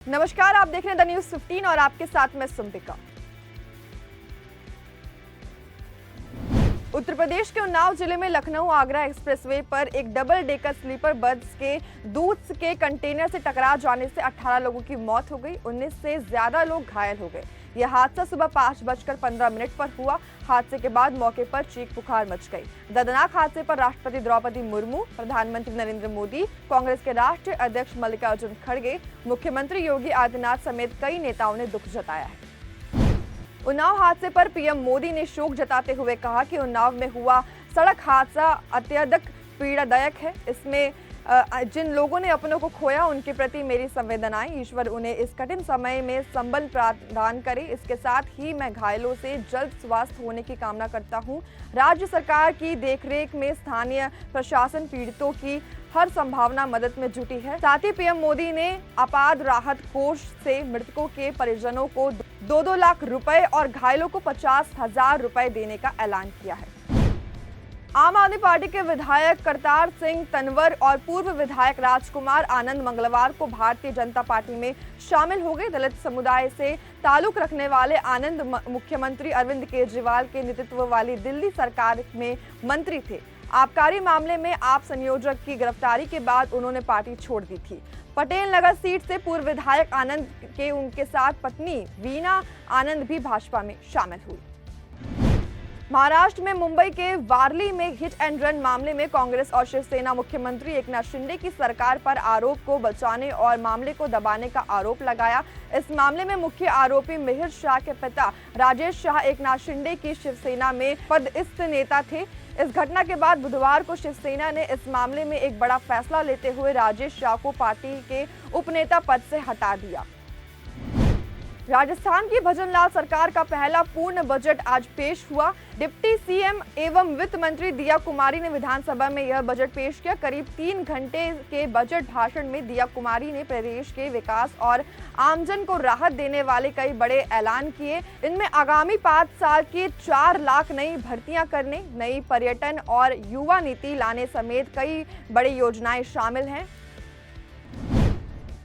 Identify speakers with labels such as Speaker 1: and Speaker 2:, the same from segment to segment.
Speaker 1: नमस्कार, आप देख रहे हैं द न्यूज 15 और आपके साथ मैं सुम्पिका। उत्तर प्रदेश के उन्नाव जिले में लखनऊ आगरा एक्सप्रेसवे पर एक डबल डेकर स्लीपर बस के दूध के कंटेनर से टकरा जाने से 18 लोगों की मौत हो गई, 19 से ज्यादा लोग घायल हो गए। यह हादसा सुबह 5:15 पर हुआ। हादसे के बाद मौके पर चीख पुकार मच गई। दर्दनाक हादसे पर राष्ट्रपति द्रौपदी मुर्मू, प्रधानमंत्री नरेंद्र मोदी, कांग्रेस के राष्ट्रीय अध्यक्ष मल्लिकार्जुन खड़गे, मुख्यमंत्री योगी आदित्यनाथ समेत कई नेताओं ने दुख जताया है। उन्नाव हादसे पर पीएम मोदी ने शोक जताते हुए कहा कि उन्नाव में हुआ सड़क हादसा अत्यधिक पीड़ादायक है। इसमें जिन लोगों ने अपनों को खोया उनके प्रति मेरी संवेदनाएं। ईश्वर उन्हें इस कठिन समय में संबल प्रदान करे। इसके साथ ही मैं घायलों से जल्द स्वस्थ होने की कामना करता हूं। राज्य सरकार की देखरेख में स्थानीय प्रशासन पीड़ितों की हर संभावना मदद में जुटी है। साथ ही पीएम मोदी ने आपात राहत कोष से मृतकों के परिजनों को 2-2 लाख रुपए और घायलों को 50,000 रुपए देने का ऐलान किया है। आम आदमी पार्टी के विधायक करतार सिंह तंवर और पूर्व विधायक राजकुमार आनंद मंगलवार को भारतीय जनता पार्टी में शामिल हो गए। दलित समुदाय से ताल्लुक रखने वाले आनंद मुख्यमंत्री अरविंद केजरीवाल के नेतृत्व वाली दिल्ली सरकार में मंत्री थे। आबकारी मामले में आप संयोजक की गिरफ्तारी के बाद उन्होंने पार्टी छोड़ दी थी। पटेल नगर सीट से पूर्व विधायक आनंद के उनके साथ पत्नी वीणा आनंद भी भाजपा में शामिल हुई। महाराष्ट्र में मुंबई के वारली में हिट एंड रन मामले में कांग्रेस और शिवसेना मुख्यमंत्री एकनाथ शिंदे की सरकार पर आरोप को बचाने और मामले को दबाने का आरोप लगाया। इस मामले में मुख्य आरोपी मिहिर शाह के पिता राजेश शाह एकनाथ शिंदे की शिवसेना में पदस्थ नेता थे। इस घटना के बाद बुधवार को शिवसेना ने इस मामले में एक बड़ा फैसला लेते हुए राजेश शाह को पार्टी के उपनेता पद से हटा दिया। राजस्थान की भजनलाल सरकार का पहला पूर्ण बजट आज पेश हुआ। डिप्टी सीएम एवं वित्त मंत्री दिया कुमारी ने विधानसभा में यह बजट पेश किया। करीब 3 घंटे के बजट भाषण में दिया कुमारी ने प्रदेश के विकास और आमजन को राहत देने वाले कई बड़े ऐलान किए। इनमें आगामी 5 साल की 4 लाख नई भर्तियां करने, नई पर्यटन और युवा नीति लाने समेत कई बड़ी योजनाएं शामिल हैं।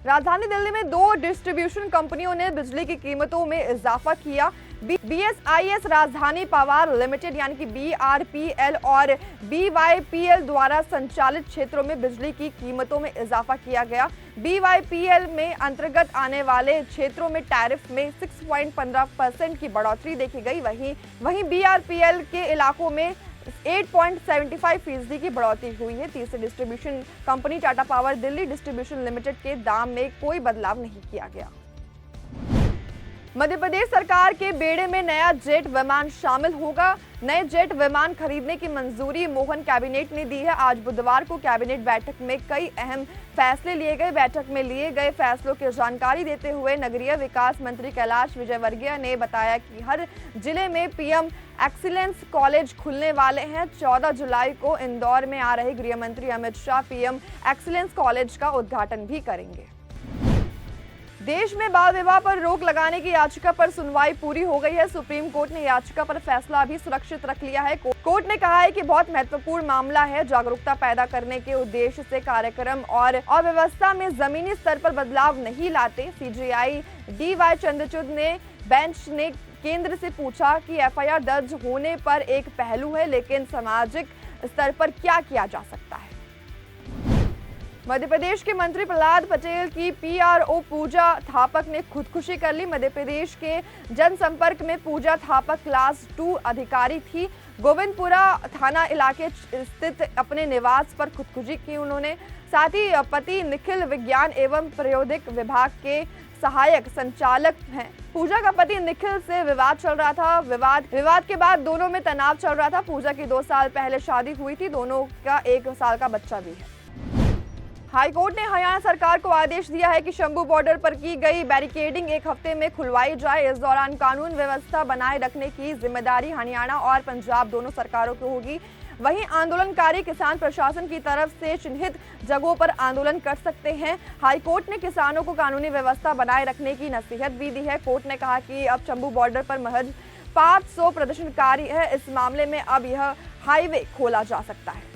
Speaker 1: राजधानी दिल्ली में 2 डिस्ट्रीब्यूशन कंपनियों ने बिजली की कीमतों में इजाफा किया। बीएसआईएस राजधानी पावर लिमिटेड यानी कि बीआरपीएल और बीवाईपीएल द्वारा संचालित क्षेत्रों में बिजली की कीमतों में इजाफा किया गया। बीवाईपीएल में अंतर्गत आने वाले क्षेत्रों में टैरिफ में 6.15% की बढ़ोतरी देखी गई। वहीं बीआरपीएल के इलाकों में 8.75% की बढ़ोतरी हुई है। तीसरी distribution company Tata power Delhi distribution limited के दाम में कोई बदलाव नहीं किया गया। मध्य प्रदेश सरकार के बेड़े में नया जेट विमान शामिल होगा। नए जेट विमान खरीदने की मंजूरी मोहन कैबिनेट ने दी है। आज बुधवार को कैबिनेट बैठक में कई अहम फैसले लिए गए। बैठक में लिए गए फैसलों की जानकारी देते हुए नगरीय विकास मंत्री कैलाश विजयवर्गीय ने बताया कि हर जिले में पीएम एक्सीलेंस कॉलेज खुलने वाले हैं। 14 जुलाई को इंदौर में आ रहे गृह मंत्री Amit Shah PM excellence college का उद्घाटन भी करेंगे। देश में बाल विवाह पर रोक लगाने की याचिका पर सुनवाई पूरी हो गई है। सुप्रीम कोर्ट ने याचिका पर फैसला भी सुरक्षित रख लिया है। कोर्ट ने कहा है कि बहुत महत्वपूर्ण मामला है। जागरूकता पैदा करने के उद्देश्य से कार्यक्रम और अव्यवस्था में जमीनी स्तर पर बदलाव नहीं लाते। सीजेआई डीवाई चंद्रचूड़ ने बेंच ने केंद्र से पूछा कि एफआईआर दर्ज होने पर एक पहलू है, लेकिन सामाजिक स्तर पर क्या किया जा सकता है। मध्य प्रदेश के मंत्री प्रहलाद पटेल की पीआरओ पूजा थापक ने खुदकुशी कर ली। मध्य प्रदेश के जनसंपर्क में पूजा थापक क्लास 2 अधिकारी थी। गोविंदपुरा थाना इलाके स्थित अपने निवास पर खुदकुशी की उन्होंने। साथ ही पति निखिल विज्ञान एवं प्रौद्योगिक विभाग के सहायक संचालक हैं। पूजा का पति निखिल से विवाद चल रहा था। विवाद के बाद दोनों में तनाव चल रहा था। पूजा की 2 साल पहले शादी हुई थी। दोनों का 1 साल का बच्चा भी है। हाईकोर्ट ने हरियाणा सरकार को आदेश दिया है कि शंभू बॉर्डर पर की गई बैरिकेडिंग 1 हफ्ते में खुलवाई जाए। इस दौरान कानून व्यवस्था बनाए रखने की जिम्मेदारी हरियाणा और पंजाब दोनों सरकारों की होगी। वहीं आंदोलनकारी किसान प्रशासन की तरफ से चिन्हित जगहों पर आंदोलन कर सकते हैं। हाईकोर्ट ने किसानों को कानूनी व्यवस्था बनाए रखने की नसीहत भी दी है। कोर्ट ने कहा कि अब शंभू बॉर्डर पर महज 500 प्रदर्शनकारी है। इस मामले में अब यह हाईवे खोला जा सकता है।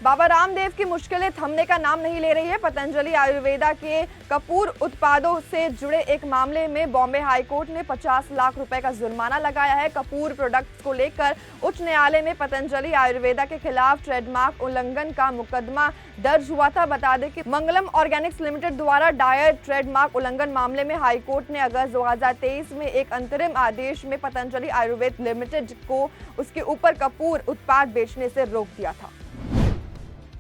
Speaker 1: बाबा रामदेव की मुश्किलें थमने का नाम नहीं ले रही है। पतंजलि आयुर्वेदा के कपूर उत्पादों से जुड़े एक मामले में बॉम्बे हाईकोर्ट ने 50 लाख रुपए का जुर्माना लगाया है। कपूर प्रोडक्ट्स को लेकर उच्च न्यायालय में पतंजलि आयुर्वेदा के खिलाफ ट्रेडमार्क उल्लंघन का मुकदमा दर्ज हुआ था। बता दें कि मंगलम ऑर्गेनिक्स लिमिटेड द्वारा दायर ट्रेडमार्क उल्लंघन मामले में हाईकोर्ट ने अगस्त 2023 में एक अंतरिम आदेश में पतंजलि आयुर्वेद लिमिटेड को उसके ऊपर कपूर उत्पाद बेचने से रोक दिया था।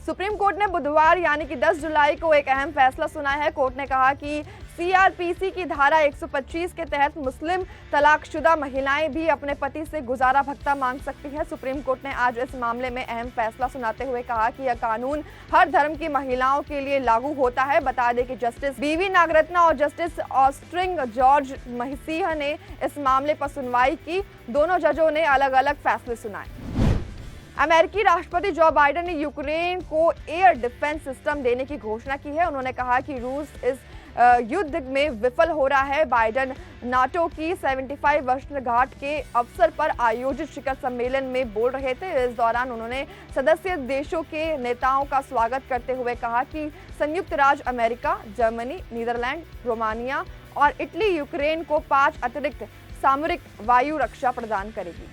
Speaker 1: सुप्रीम कोर्ट ने बुधवार यानी कि 10 जुलाई को एक अहम फैसला सुनाया है। कोर्ट ने कहा कि सीआरपीसी की धारा 125 के तहत मुस्लिम तलाकशुदा महिलाएं भी अपने पति से गुजारा भत्ता मांग सकती हैं। सुप्रीम कोर्ट ने आज इस मामले में अहम फैसला सुनाते हुए कहा कि यह कानून हर धर्म की महिलाओं के लिए लागू होता है। बता दें कि जस्टिस बीवी नागरत्ना और जस्टिस ऑस्ट्रिंग जॉर्ज मसीह ने इस मामले पर सुनवाई की। दोनों जजों ने अलग अलग फैसले सुनाए। अमेरिकी राष्ट्रपति जो बाइडेन ने यूक्रेन को एयर डिफेंस सिस्टम देने की घोषणा की है। उन्होंने कहा कि रूस इस युद्ध में विफल हो रहा है। बाइडेन नाटो की 75 वर्षगांठ के अवसर पर आयोजित शिखर सम्मेलन में बोल रहे थे। इस दौरान उन्होंने सदस्य देशों के नेताओं का स्वागत करते हुए कहा कि संयुक्त राज्य अमेरिका, जर्मनी, नीदरलैंड, रोमानिया और इटली यूक्रेन को 5 अतिरिक्त सामरिक वायु रक्षा प्रदान करेगी।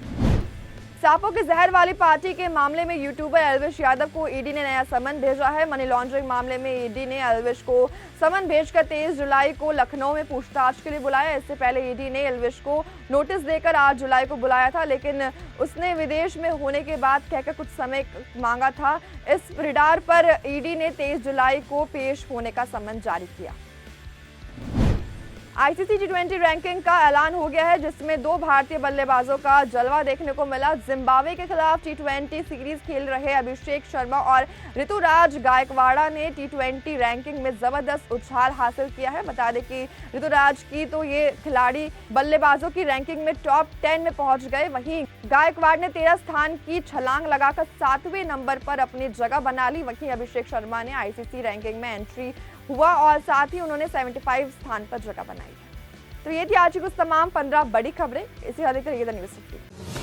Speaker 1: सांपों के जहर वाली पार्टी के मामले में यूट्यूबर एल्विश यादव को ईडी ने नया समन भेजा है। मनी लॉन्ड्रिंग मामले में ईडी ने एल्विश को समन भेजकर 23 जुलाई को लखनऊ में पूछताछ के लिए बुलाया। इससे पहले ईडी ने एल्विश को नोटिस देकर 8 जुलाई को बुलाया था, लेकिन उसने विदेश में होने के बाद कहकर कुछ समय मांगा था। इस रिडार पर ईडी ने 23 जुलाई को पेश होने का समन जारी किया। आईसीसी टी20 रैंकिंग का ऐलान हो गया है, जिसमें 2 भारतीय बल्लेबाजों का जलवा देखने को मिला। जिम्बाब्वे के खिलाफ टी20 सीरीज खेल रहे अभिषेक शर्मा और ऋतुराज गायकवाड़ा ने टी20 रैंकिंग में जबरदस्त उछाल हासिल किया है। बता दें कि ऋतुराज की तो ये खिलाड़ी बल्लेबाजों की रैंकिंग में टॉप 10 में पहुंच गए। वहीं गायकवाड़ ने 13 स्थान की छलांग लगाकर 7वें नंबर पर अपनी जगह बना ली। वहीं अभिषेक शर्मा ने आईसीसी रैंकिंग में एंट्री हुआ और साथ ही उन्होंने 75 स्थान पर जगह बनाई। तो ये थी आज की कुछ तमाम 15 बड़ी खबरें। इसी हद तक न्यूज़।